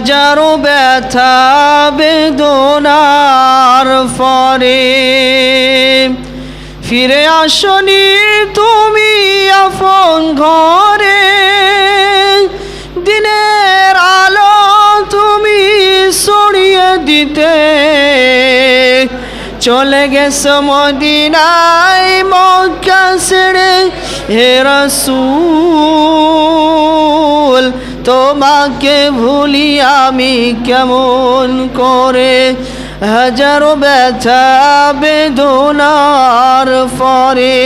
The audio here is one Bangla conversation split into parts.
হাজারো ব্যথা বেদনার পরে ফিরে আসনি তুমি আপন ঘরে। দিনের আলো তুমি ছড়িয়ে দিতে চলে গেছো মদিনায় মক্কা ছেড়ে। হে রাসূল তোমাকে ভুলি আমি কেমন করে। হাজারো ব্যথা বেদনার পরে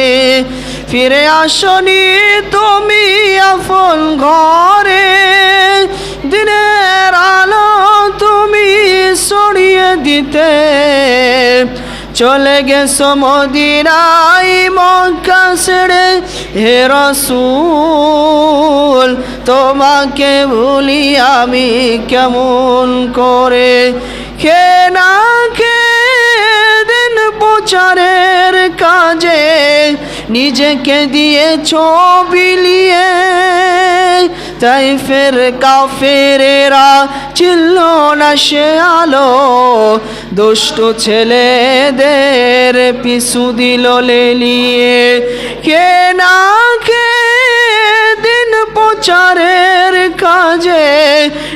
ফিরে আসনি তুমি আপন ঘরে। দিনের আলো তুমি ছড়িয়ে দিতে চলে গেছো মদিনায় মক্কা ছেড়ে। হে রাসূল তোমাকে ভুলি আমি কেমন করে। খে না খেয়ে দিন প্রচারের কাজে নিজেকে দিয়েছো বিলিয়ে। তাইফের কাফেরেরা ছিল না সে আলো, দুষ্ট ছেলেদের পিছু দিল লেলিয়ে। কে না খেয়ে দিন প্রচারের কাজে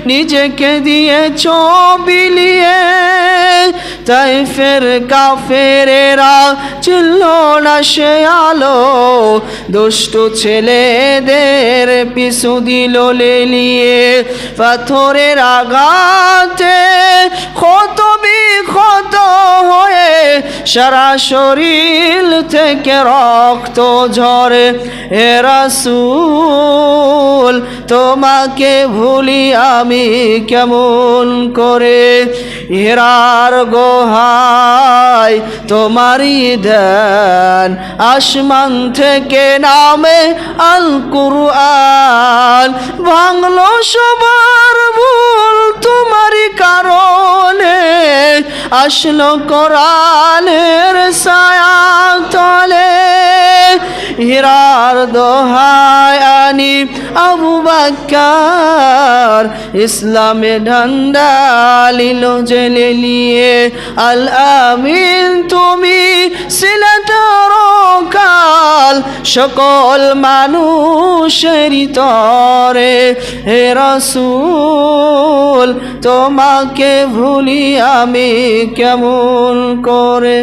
নিজেকে দিয়েছো বিলিয়ে। তাইফের কাফেরেরা ছিল না সে আলো, দুষ্ট ছেলেদের পিছু দিল লেলিয়ে। পাথরের আঘাতে ক্ষত বিক্ষত হয়ে সারা শরীর থেকে রক্ত ঝরে। হে রাসূল তোমাকে ভুলি আমি কেমন করে। হেরার গোহায় তোমারই ধ্যান, আসমান থেকে নামে আল কুরআন। ভাঙলো সবার ভুল তোমারই কারণে, আসলো কোরআনের ছায়া তলে। হীরার দোহায় আনি আবু বকর, ইসলামে ঝান্ডা লিলো জেলে নিয়ে। আল আমিন তুমি ছিলে চিরকাল সকল মানুষেরই তরে। হে রাসূল তোমাকে ভুলি আমি কেমন করে।